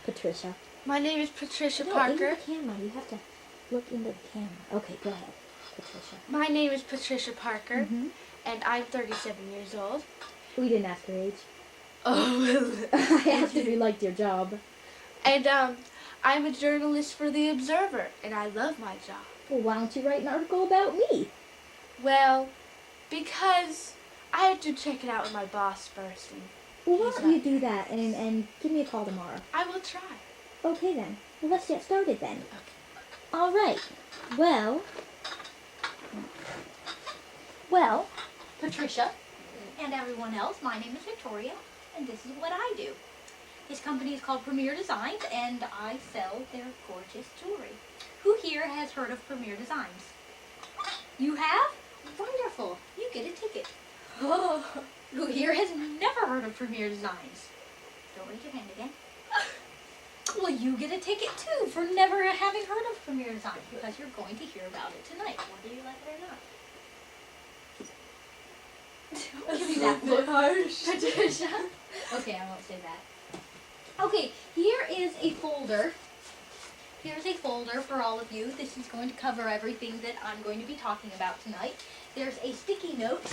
Patricia? My name is Patricia No, Parker. into the camera. You have to look into the camera. Okay, go ahead, Patricia. My name is Patricia Parker, Mm-hmm. and I'm 37 years old. We didn't ask her age. Oh, I asked if you liked your job. And I'm a journalist for The Observer, and I love my job. Well, why don't you write an article about me? Well, because I have to check it out with my boss first. And Well, why he's don't you not do here. that and give me a call tomorrow? I will try. Okay then. Well, let's get started then. Okay. All right. Well, Patricia and everyone else, my name is Victoria, and this is what I do. This company is called Premier Designs, and I sell their gorgeous jewelry. Who here has heard of Premier Designs? You have? Wonderful. You get a ticket. Who here has never heard of Premier Designs? Don't raise your hand again. Well, you get a ticket too for never having heard of Premier Designs, because you're going to hear about it tonight, whether you like it or not. Give me that look, Patricia. Okay, I won't say that. Okay, here is a folder. Here's a folder for all of you. This is going to cover everything that I'm going to be talking about tonight. There's a sticky note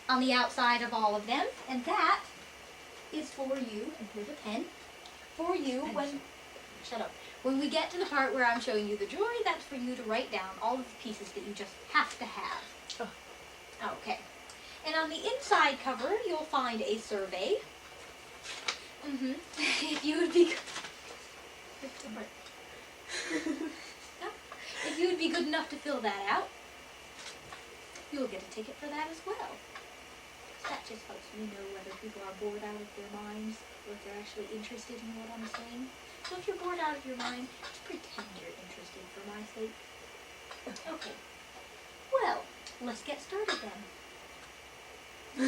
on the outside of all of them, and that is for you, and here's a pen, for you when we get to the part where I'm showing you the jewelry, that's for you to write down all of the pieces that you just have to have. Oh. Okay. And on the inside cover, you'll find a survey. If you would be if you would be good enough to fill that out, you'll get a ticket for that as well. That just helps me know whether people are bored out of their minds or if they're actually interested in what I'm saying. So if you're bored out of your mind, just pretend you're interested for my sake. Okay. Well, let's get started then. I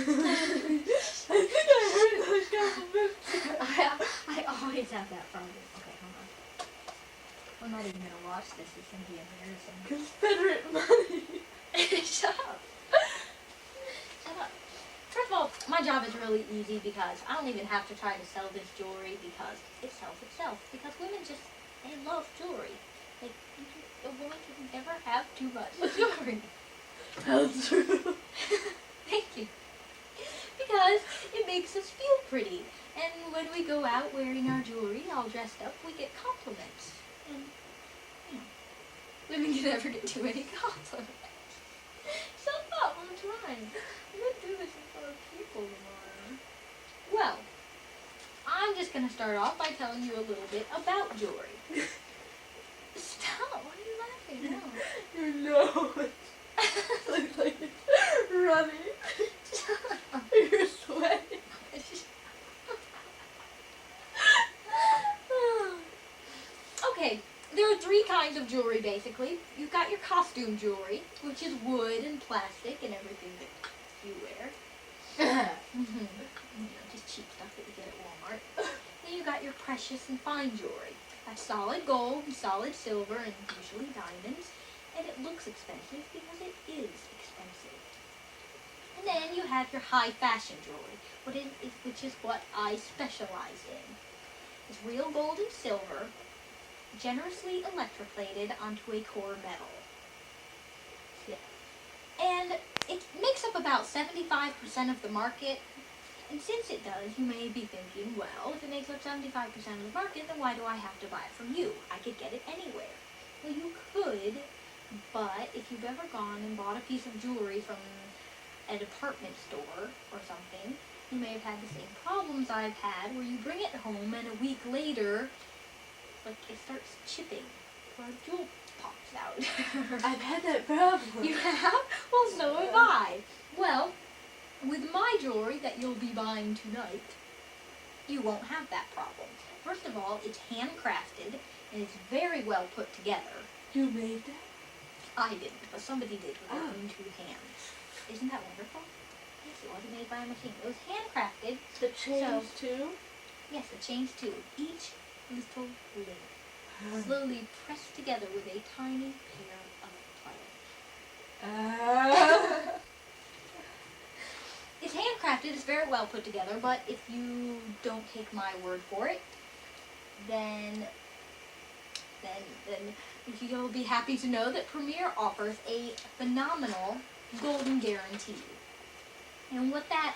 think I heard those compliments. I always have that problem. Okay, hold on. I'm not even going to watch this. It's going to be embarrassing. Confederate money. Shut up. Shut up. First of all, my job is really easy because I don't even have to try to sell this jewelry because it sells itself. Because women they love jewelry. A woman can never have too much jewelry. That's true. Thank you. Because it makes us feel pretty. And when we go out wearing our jewelry all dressed up, we get compliments. And, women can never get too many compliments. Shut up, I'm trying. I'm going to do this in front of people tomorrow. Well, I'm just going to start off by telling you a little bit about jewelry. Stop, why are you laughing? No. Your nose looks like it's running. You're sweating. Okay, there are three kinds of jewelry basically. You've got your costume jewelry, which is wood and plastic and everything that you wear. Just cheap stuff that you get at Walmart. Then you got your precious and fine jewelry. That's solid gold and solid silver and usually diamonds. And it looks expensive because it is expensive. And then you have your high fashion jewelry, which is what I specialize in. It's real gold and silver, generously electroplated onto a core metal. Yeah. And it makes up about 75% of the market. And since it does, you may be thinking, well, if it makes up 75% of the market, then why do I have to buy it from you? I could get it anywhere. Well, you could, but if you've ever gone and bought a piece of jewelry from a department store or something, you may have had the same problems I've had, where you bring it home and a week later, it starts chipping, or a jewel pops out. I've had that problem. You have? Well, so have I. Well, with my jewelry that you'll be buying tonight, you won't have that problem. First of all, it's handcrafted, and it's very well put together. You made that? I didn't, but somebody did with their own two hands. Isn't that wonderful? Yes, it wasn't made by a machine. It was handcrafted. The chains too? Yes, the chains too. Each little link slowly pressed together with a tiny pair of pliers. It's handcrafted, it's very well put together, but if you don't don't take my word for it, then you'll be happy to know that Premier offers a phenomenal golden guarantee. And what that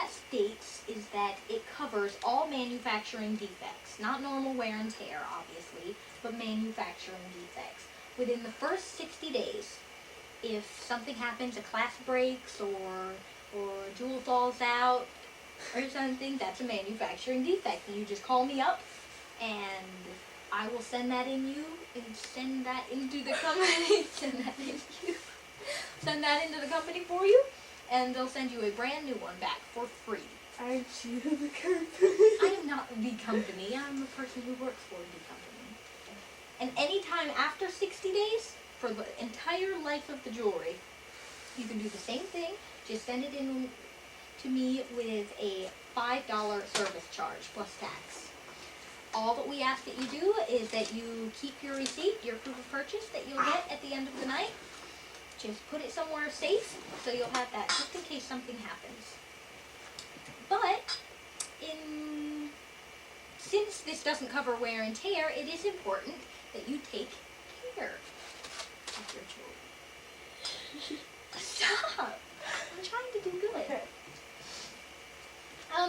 states is that it covers all manufacturing defects, not normal wear and tear, obviously, but manufacturing defects. Within the first 60 days, if something happens, a clasp breaks or a jewel falls out or something, that's a manufacturing defect. And you just call me up and I will send that into the company, send that into the company for you, and they'll send you a brand new one back for free. Aren't you the company? I am not the company. I'm the person who works for the company. And anytime after 60 days, for the entire life of the jewelry, you can do the same thing. Just send it in to me with a $5 service charge plus tax. All that we ask that you do is that you keep your receipt, your proof of purchase that you'll get at the end of the night. Just put it somewhere safe so you'll have that just in case something happens. But since this doesn't cover wear and tear, it is important that you take care of your jewelry. Stop! I'm trying to do good. Okay.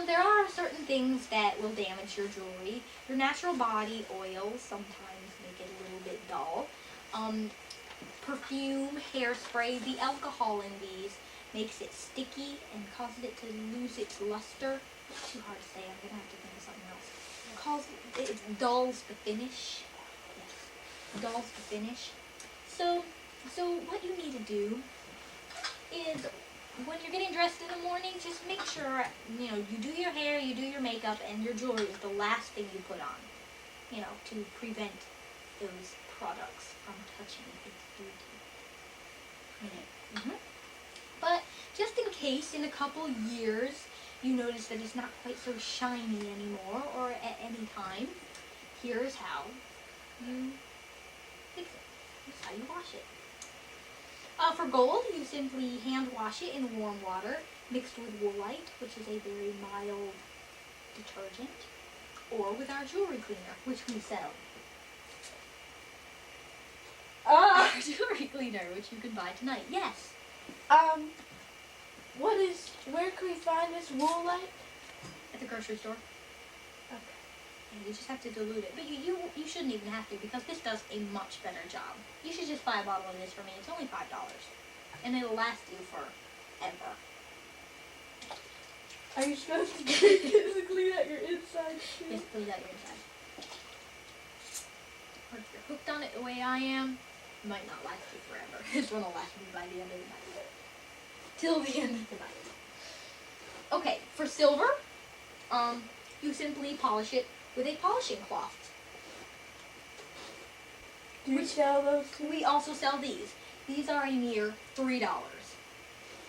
There are certain things that will damage your jewelry. Your natural body oils sometimes make it a little bit dull. Perfume, hairspray, the alcohol in these makes it sticky and causes it to lose its luster. It's too hard to say. I'm going to have to think of something else. It dulls the finish. Yes, dulls the finish. So what you need to do is, when you're getting dressed in the morning, just make sure, you do your hair, you do your makeup, and your jewelry is the last thing you put on, to prevent those products from touching its beauty. But just in case, in a couple years, you notice that it's not quite so shiny anymore, or at any time, here's how you fix it. Here's how you wash it. For gold, you simply hand wash it in warm water mixed with woolite, which is a very mild detergent, or with our jewelry cleaner, which we sell. Our jewelry cleaner, which you can buy tonight. Yes. Where can we find this woolite? At the grocery store. Okay. And you just have to dilute it. But you shouldn't even have to, because this does a much better job. You should just buy a bottle of this for me. It's only $5. And it'll last you forever. Are you supposed to clean out your inside too? Just clean out your inside. Or if you're hooked on it the way I am, it might not last you forever. This one will last me by the end of the night. Till the end of the night. Okay, for silver, you simply polish it with a polishing cloth. Do you sell those too? We also sell these. These are a mere $3.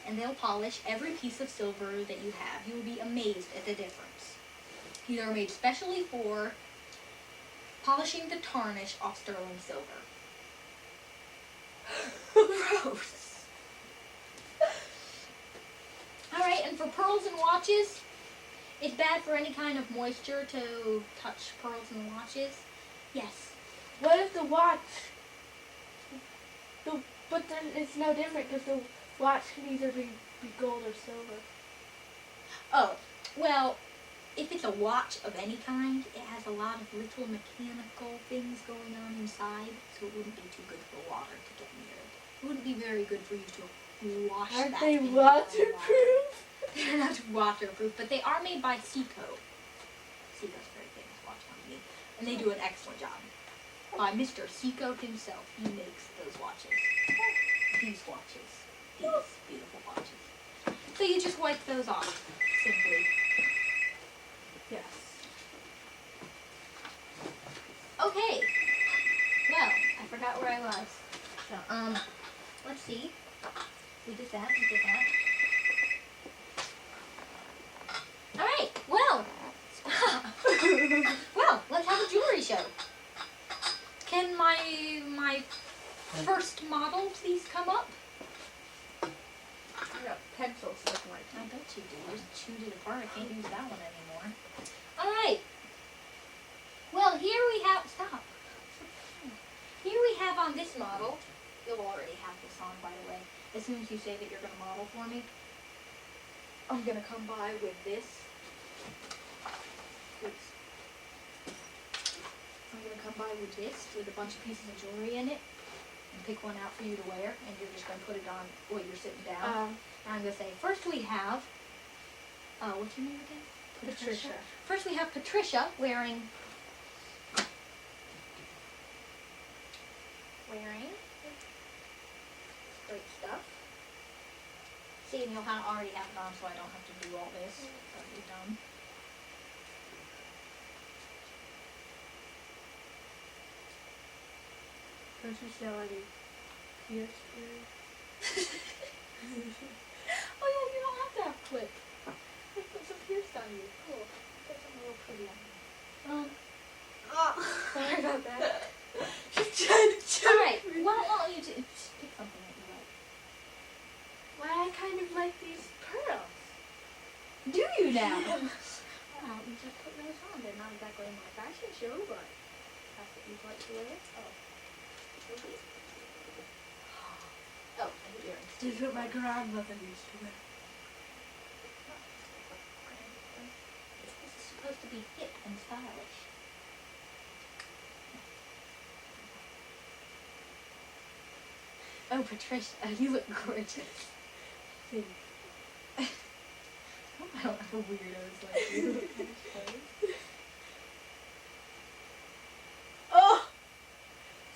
And they'll polish every piece of silver that you have. You will be amazed at the difference. These are made specially for polishing the tarnish off sterling silver. Gross. Alright, and for pearls and watches, it's bad for any kind of moisture to touch pearls and watches. Yes. What if the watch? But then it's no different because the watch can either be gold or silver. Oh, well, if it's a watch of any kind, it has a lot of little mechanical things going on inside, so it wouldn't be too good for water to get near it. It wouldn't be very good for you to wash Aren't that they thing waterproof? They're not waterproof, but they are made by Seiko. Seiko's a very famous watch company, and they do an excellent job. By Mr. Seiko himself, he makes those watches. These watches. These beautiful watches. So you just wipe those off, simply. Yes. Okay. Well, I forgot where I was. So, let's see. We did that, we did that. Alright, well. Well, let's have a jewelry show. Can my first model please come up? I got pencils like my I bet you do. You just chewed it apart. I can't use that one anymore. as soon as you say that you're going to model for me, I'm going to come by with this. Oops. I'm going to come by with this, with a bunch of pieces of jewelry in it, and pick one out for you to wear, and you're just going to put it on while you're sitting down. And I'm going to say, first we have, what's your name again? Patricia. First we have Patricia wearing great stuff. See, and you'll already have it on, so I don't have to do all this. It's already done. Patricia already pierced ears. Oh yeah, you don't have to have clip. Let's put some pierced on you. Cool. Put some real pretty on you. Sorry about that. She's trying to choke Alright, me. why don't you just pick something that you like? Well, I kind of like these pearls. Do you now? Well, you just put those on. They're not exactly in my fashion show, but that's what you'd like to wear. Okay. Oh, and the earrings. This is what my grandmother used to wear. This is supposed to be hip and stylish. Oh, Patricia, you look gorgeous. Thank I don't have weirdos like you. Oh!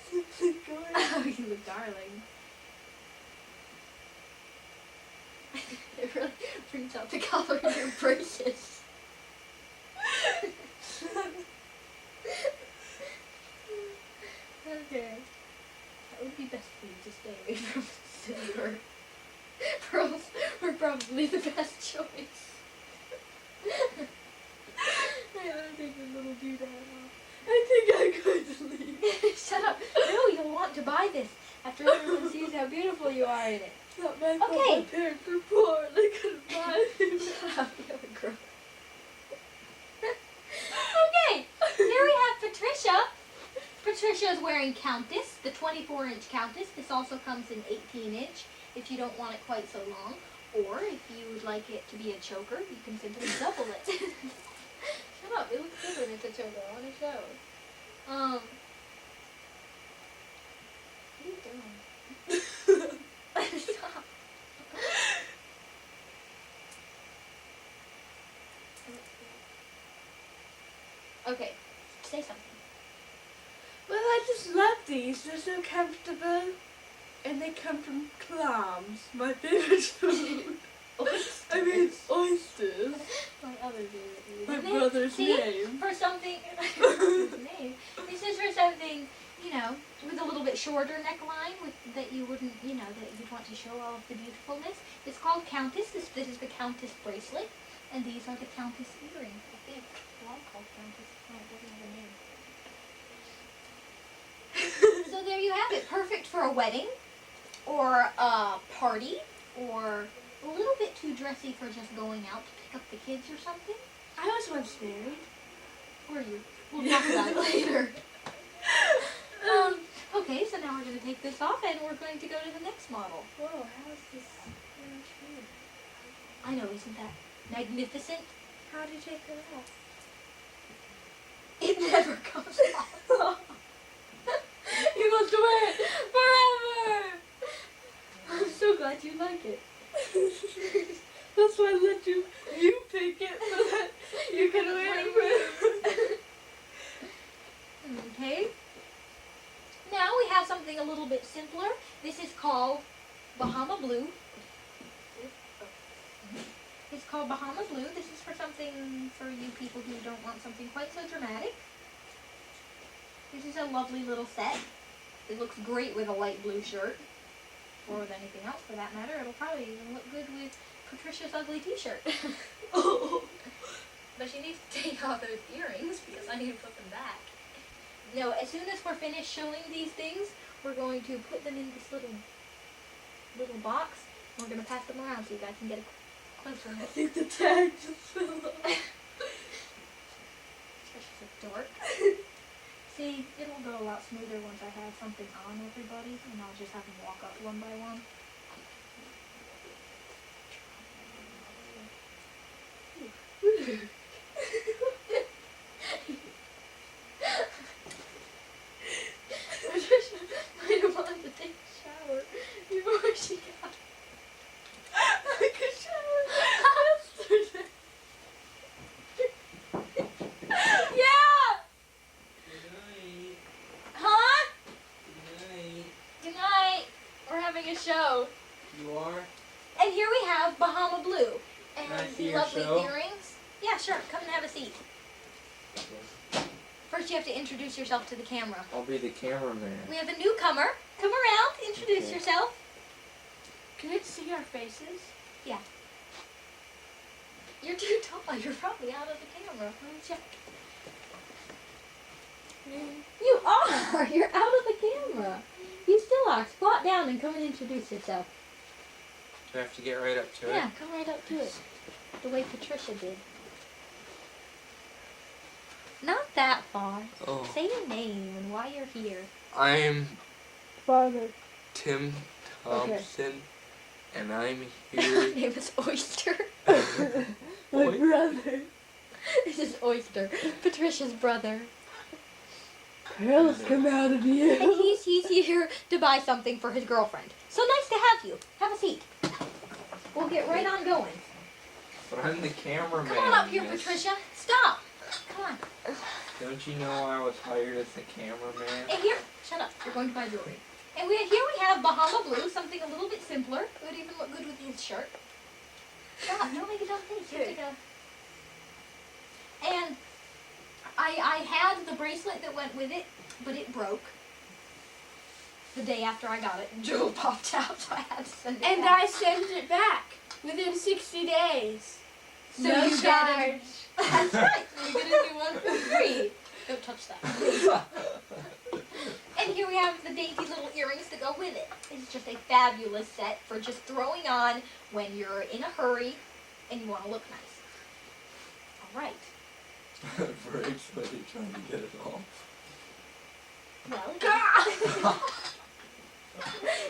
Simply gorgeous. Oh, you look darling. It really brings out the color in your braces. Okay. That would be best for you to stay away from silver. Pearls were probably the best choice. I don't take the little doodad off. I think I'm going to leave. Shut up. No, you'll want to buy this after everyone sees how beautiful you are in it. It's not my fault Okay. my parents were poor. They couldn't buy it. Shut up, you're a girl. Okay, here we have Patricia. Patricia is wearing Countess, the 24-inch Countess. This also comes in 18-inch if you don't want it quite so long. Or if you would like it to be a choker, you can simply double it. Shut up, it looks good when it's a choker. I want to show. What are you doing? Stop. Okay, say something. Well, I just love these. They're so comfortable. And they come from clams, my favorite food. Oysters. I mean, oysters. My other favorite food. My And then, brother's see, name. for something, his name. This is for something, you know, with a little bit shorter neckline, that you wouldn't, you know, that you'd want to show all of the beautifulness. It's called Countess. This is the Countess bracelet, and these are the Countess earrings. I think they're all called Countess. No, it doesn't have a name. So there you have it. Perfect for a wedding, or a party, or a little bit too dressy for just going out to pick up the kids or something. I was once married. Or you. We'll talk about it later. Okay, so now we're going to take this off and we're going to go to the next model. Whoa, how is this orange here? I know, isn't that magnificent? How do you take it off? It never comes off. You must wear it forever! I'm so glad you like it. That's why I let you pick it so that you can wear it. Okay. Now we have something a little bit simpler. This is called Bahama Blue. It's called Bahama Blue. This is for something for you people who don't want something quite so dramatic. This is a lovely little set. It looks great with a light blue shirt. Or with anything else for that matter. It'll probably even look good with Patricia's ugly t-shirt. Oh. But she needs to take off those earrings because I need to put them back. No, as soon as we're finished showing these things, we're going to put them in this little box. We're going to pass them around so you guys can get a closer I look. think the tag just fell off. She's a dork. See, it'll go a lot smoother once I have something on everybody, and I'll just have them walk up one by one. Patricia might have wanted to take a shower before she got Take a shower. Yeah. Good night. Huh? Good night. Good night. We're having a show. You are? And here we have Bahama Blue. And Can I see your lovely show? earrings. Yeah, sure. Come and have a seat. First, you have to introduce yourself to the camera. I'll be the cameraman. We have a newcomer. Come around. Introduce Okay. yourself. Can it see our faces? You're too tall. You're probably out of the camera. Let me check. You are. You're out of the camera. You still are. Squat down and come and introduce yourself. Do I have to get right up to it? Yeah, come right up to it. The way Patricia did. Not that far. Oh. Say your name and why you're here. I'm Father. Tim Thompson, and I'm My here. name is Oyster. My Oi- brother. This is Oyster, Patricia's brother. Pearls come out of And you. he's here to buy something for his girlfriend. So nice to have you. Have a seat. We'll get right on going. But I'm the cameraman. Come on up here, miss. Patricia. Stop. Come on. Don't you know I was hired as the cameraman? And here, shut up. You're going to buy jewelry. And here we have Bahama Blue, something a little bit simpler. It would even look good with his shirt. Stop. Don't make a dumb face. You have to go. And I had the bracelet that went with it, but it broke the day after I got it. And jewel popped out, so I had to send it And back. I sent it back within 60 days. So No you charge. That's right. So you're gonna do one for free. Don't touch that. And here we have the dainty little earrings to go with it. It's just a fabulous set for just throwing on when you're in a hurry and you want to look nice. All right. I'm very excited trying to get it off. Well,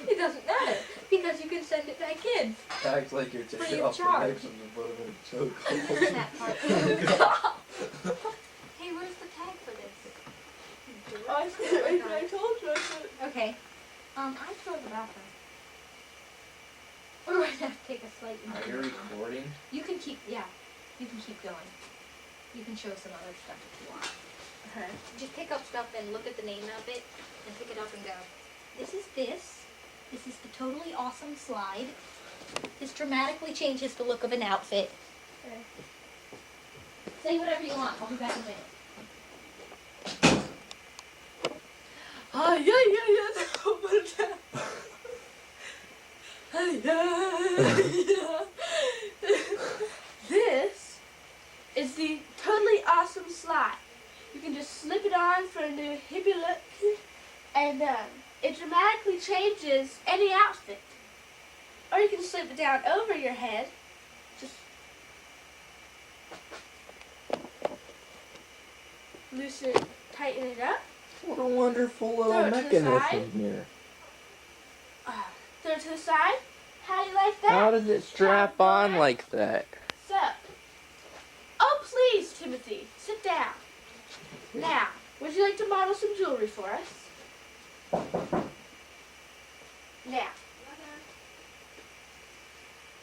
it doesn't matter because you can send it back in. Act like you're Free taking of off the charge. legs and put them in a choke. That part. Hey, where's the tag for this? I told you I said. Okay. I'd go to the bathroom. We're going to have to take a slight Are you recording? You can keep, yeah. You can keep going. You can show some other stuff if you want. Okay. Just pick up stuff and look at the name of it and pick it up and go. This is this. This is the totally awesome slide. This dramatically changes the look of an outfit. Okay. Say whatever you want. I'll be back in a minute. This is the totally awesome slide. You can just slip it on for a new hippie look, and it dramatically changes any outfit. Or you can slip it down over your head. Just loosen it, tighten it up. What a wonderful Throw little it to the mechanism side. here. Throw it to the side. How do you like that? How does it strap on like that? So, oh please, Timothy, sit down. Now, would you like to model some jewelry for us? Now,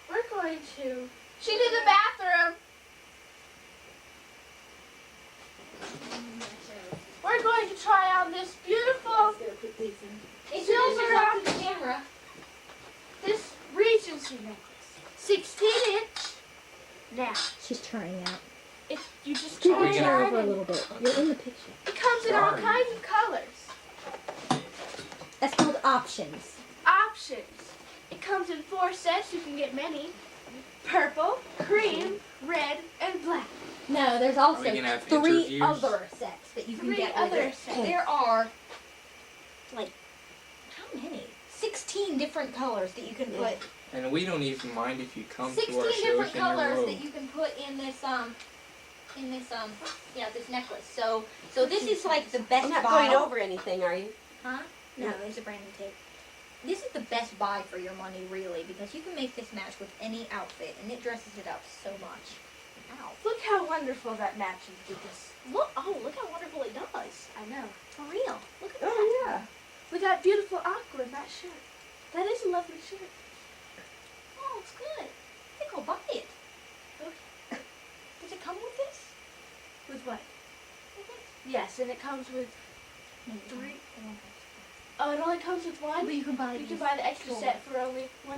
we're going to. She's in the bathroom. We're going to try on this beautiful, Introduce yourself to the camera. this Regency necklace, 16-inch. Now, She's trying out. if you just Keep Are we try your gonna- chair it over a on, little bit. You're in the picture. it comes in all Sorry. kinds of colors. That's called options. Options. It comes in 4 sets. You can get many. Purple, cream, red, and black. No, there's also Are we gonna have 3 interviews? other sets that you can 3 get other with it. sets. There are, like, how many? 16 different colors that you can put. And we don't even mind if you come 16 to our different shows in your colors robe. that you can put in this this necklace. So this is like the best I'm not buy. going over anything, are you? Huh? No, it's a brand new tape. This is the best buy for your money, really, because you can make this match with any outfit, and it dresses it up so much. Wow. Look how wonderful that matches with this. Look how wonderful it does. I know. For real. Look at that. Oh yeah. With that beautiful aqua in that shirt. That is a lovely shirt. Oh, it's good. I think I'll buy it. Okay. Does it come with this? With what? With this? Yes, and it comes with No, Three. it won't have Oh, it only comes with one? But you can buy You can these buy the extra full. set for only $150. $20,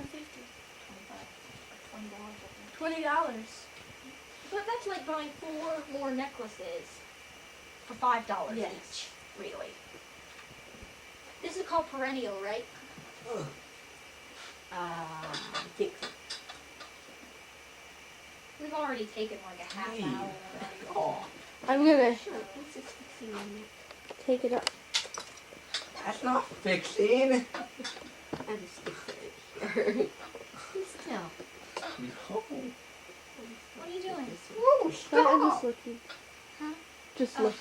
I think. $20. But that's like buying 4 more necklaces for $5 Yes. each. Really. This is called perennial, right? I think so. We've already taken like a half Hey. hour. Oh, I'm gonna Sure. What's this fixing on that? take it up. that's not fixing. I just fixed it here. Still. No. What are you doing? Oh, I'm stop. just looking. Huh? Just Oh. look.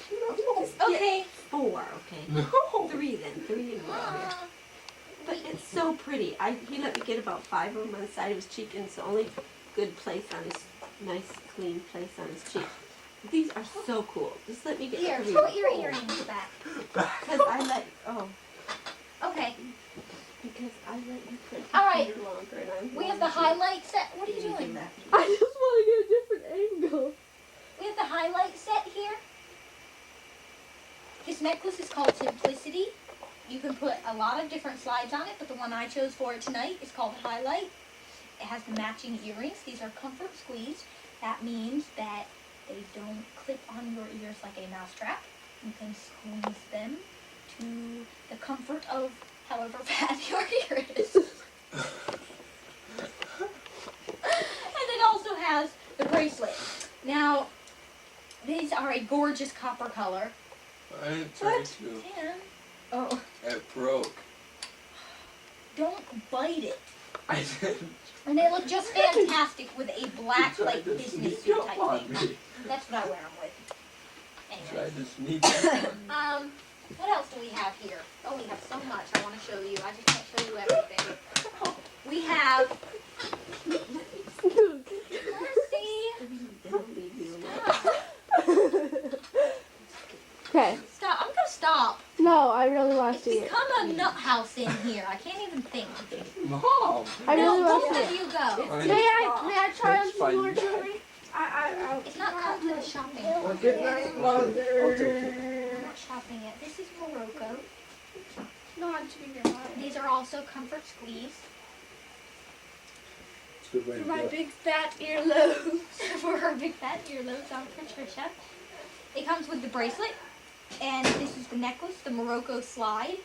No. Okay. 4, okay. No. 3 then. 3 in a row here. Uh, But it's so pretty. He let me get about 5 of them on the side of his cheek, and it's the only good place on his, nice clean place on his cheek. These are so cool. Just let me get here, 3. put your earrings back. Because I let, Okay. because I let you put All right. your longer, and I'm We have the highlight set. What are you doing? I just want to get a different angle. We have the highlight set here. This necklace is called Simplicity. You can put a lot of different slides on it, but the one I chose for it tonight is called Highlight. It has the matching earrings. These are comfort squeeze. That means that they don't clip on your ears like a mousetrap. You can squeeze them to the comfort of however bad your ear is. And it also has the bracelet. Now, these are a gorgeous copper color. I tried to. And, oh, It broke. don't bite it. I didn't. And they look just fantastic with a black, You like, tried to business sneak suit up type on thing. me. That's what I wear them with. Anyway. Tried to sneak up on me. What else do we have here? Oh, we have so much I want to show you. I just can't show you everything. We have, Okay. stop, I'm gonna stop. No, I really want It's to see it. become a nut house in here. I can't even think. Mom. I really No, want to both see of it. you go. May I try on It's some more fine. jewelry? It's not come to the shopping. Well, good night, Mother. We're not shopping yet. This is Morocco. No, I'm to be your mom. These are also comfort squeeze. It's a good way For to my do it. big fat earlobes. For her big fat earlobes on Patricia. It comes with the bracelet, and this is the necklace, the Morocco slide.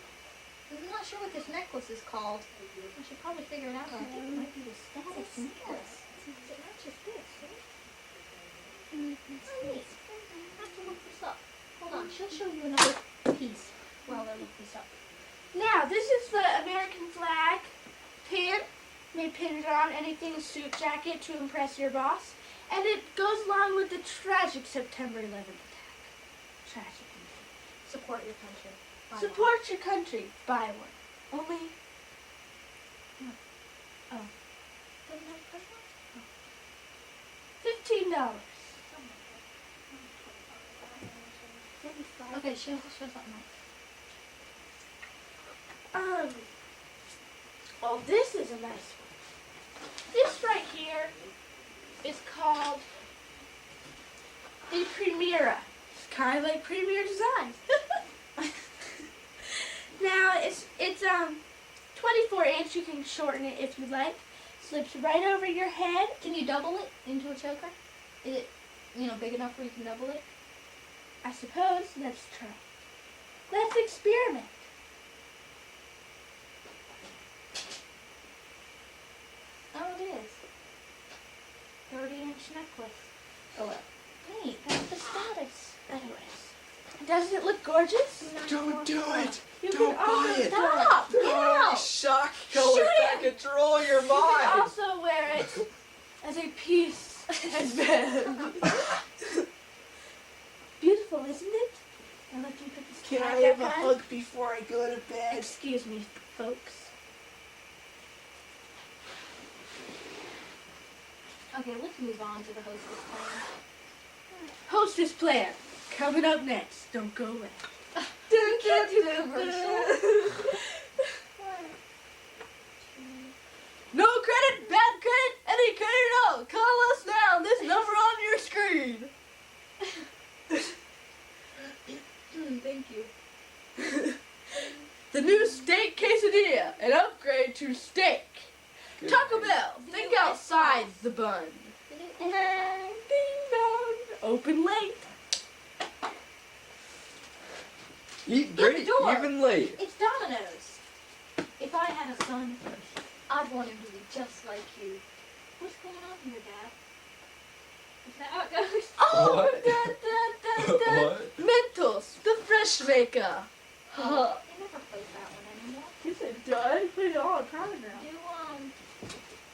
I'm not sure what this necklace is called. I should probably figure it out. I think it might be the status necklace. It matches this, right? Oh, neat. I have to look this up. Hold on, she'll show you another piece while I look this up. Now, this is the American flag pin. May pin it on anything, a suit jacket to impress your boss. And it goes along with the tragic September 11th attack. Tragic. Support your country. Buy one. Support your country. Buy one. Only Doesn't have a price on $15. it? Okay, show something else. Well, this is a nice one. This right here is called the Primera. It's kind of like Premier Designs. Now it's 24 inch. You can shorten it if you like. Slips right over your head. Can you double it into a choker? Is it, big enough where you can double it? I suppose. Let's try. Let's experiment. Oh, it is. 30-inch necklace. Oh, well. Neat. That's the status. Anyways, doesn't it look gorgeous? Don't do it. You Don't can buy also it. Stop! Get Oh, out! shock colors that control your You can mind. also wear it as a piece as bed. Beautiful, isn't it? Now let me put this Can I tag have a back on. hug before I go to bed? Excuse me, folks. Okay, let's move on to the hostess plan. Hostess plan. Coming up next. Don't go away. You can't do the commercial. No credit, bad credit, any credit at all. Call us now. This number on your screen. Thank you. The new steak quesadilla, an upgrade to steak. Good Taco name. Bell, think outside the bun. Ding dong, open late. Eat Get the great, door. even late. It's Domino's. If I had a son, I'd want him to be just like you. What's going on here, Dad? Is that how it goes? Oh, What? What? Mentos, the fresh maker. Huh. They never plays that one anymore. You said done? Put it all the time now. Do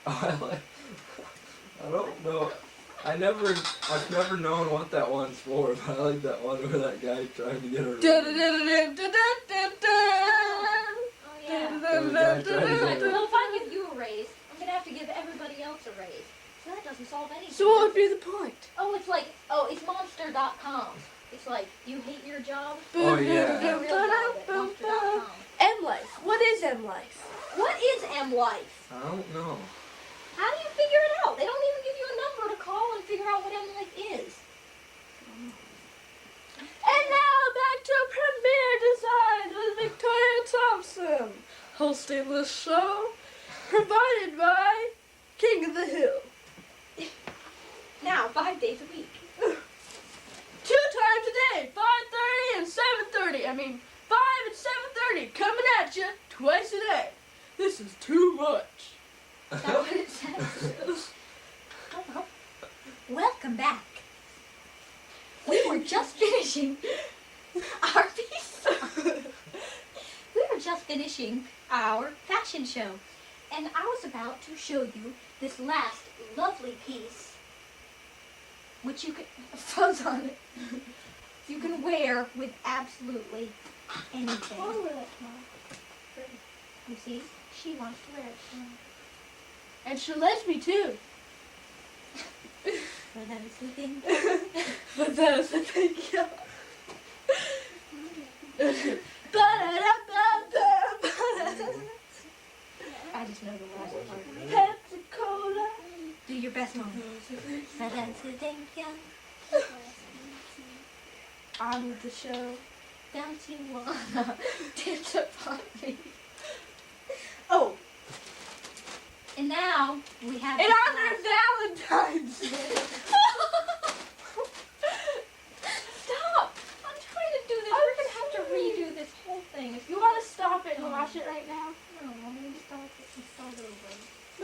I don't know. I've never known what that one's for, but I like that one where that guy trying to get her. Dun, dun, dun, dun, dun, dun, dun. Oh yeah. Dun, There dun, we dun, go, dun, try to dun, get dun. Well, if I give you a raise, I'm gonna have to give everybody else a raise. So that doesn't solve anything. So what would be the point? It's monster.com. It's like, you hate your job? Oh, yeah. Your real job at monster.com. M-Life. What is M-Life? What is M-Life? I don't know. How do you figure it out? They don't even give you a number to call and figure out what M-Life is. And now back to Premier Design with Victoria Thompson, hosting the show, provided by King of the Hill. Now, 5 days a week. 2 times a day, 5:30 and 7:30. 5 and 7:30, coming at you twice a day. This is too much. Is that what it says? Welcome back. We were just finishing our piece. We were just finishing our fashion show. And I was about to show you this last lovely piece, which you can, fuzz on it, you can wear with absolutely anything. You see, she wants to wear it. And she lets me too. So that is the thing. But that is the thing, yeah. I just know the last part. Pepsi Cola. Do your best one. So that's the thing, yeah. On with the show. Don't you wanna dance upon me? Oh, And now we have. in the honor of Valentine's Day. Stop! I'm trying to do this. We're gonna have to redo this whole thing. If You want to stop it and watch it right now? No, I'm gonna start it and start over.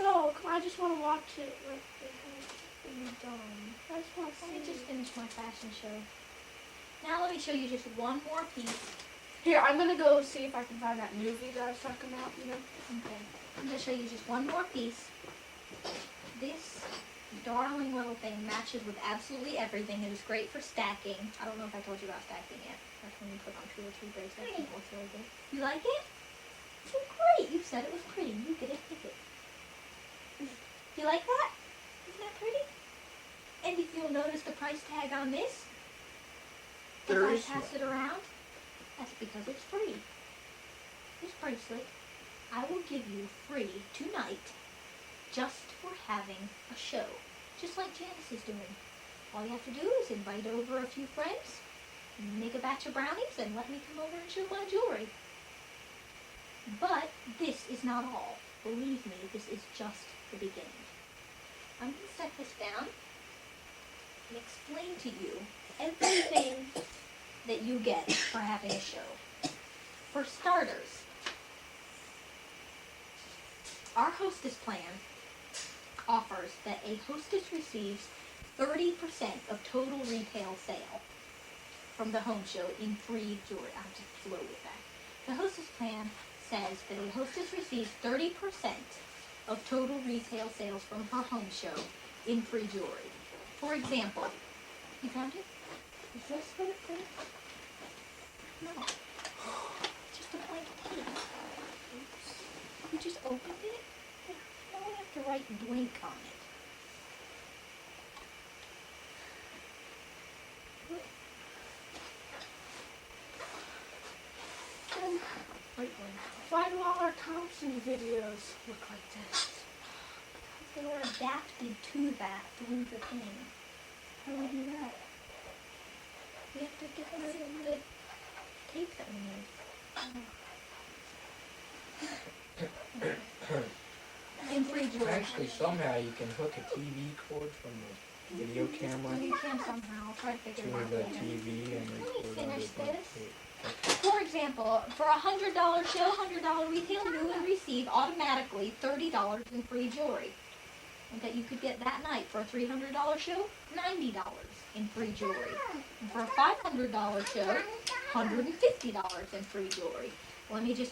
No, come on, I just want to watch it. You're dumb. I just want to Let see me just it. finish my fashion show. Now let me show you just one more piece. Here, I'm gonna go see if I can find that movie that I was talking about, Okay. I'm gonna show you just one more piece. This darling little thing matches with absolutely everything. It is great for stacking. I don't know if I told you about stacking yet. That's when you put on 2 or 3 bracelets. It looks really good. You like it? Oh, great. You said it was pretty. You get a ticket. You like that? Isn't that pretty? And if you'll notice the price tag on this, if I pass it around, that's because it's free. This bracelet, I will give you free tonight just for having a show. Just like Janice is doing. All you have to do is invite over a few friends, make a batch of brownies, and let me come over and show my jewelry. But this is not all. Believe me, this is just the beginning. I'm going to set this down and explain to you everything that you get for having a show. For starters, our hostess plan offers that a hostess receives 30% of total retail sale from the home show in free jewelry. I'm just slow with that. The hostess plan says that a hostess receives 30% of total retail sales from her home show in free jewelry. For example, you found it? Is this what it says? No. Just a blank piece. Oops. You just opened it? Now we have to write blank on it. Why do all our Thompson videos look like this? They were adapted to that through the thing. How do we do that? We have to get rid of the tape that we made. In free jewelry. Actually, somehow you can hook a TV cord from the video camera You can somehow try to to figure it out. the later. TV and Let me record finish on the this. tape. For example, for a $100 show, $100 retail, you would receive automatically $30 in free jewelry. And that you could get that night. For a $300 show, $90 in free jewelry. And for a $500 show, $150 in free jewelry. Let me just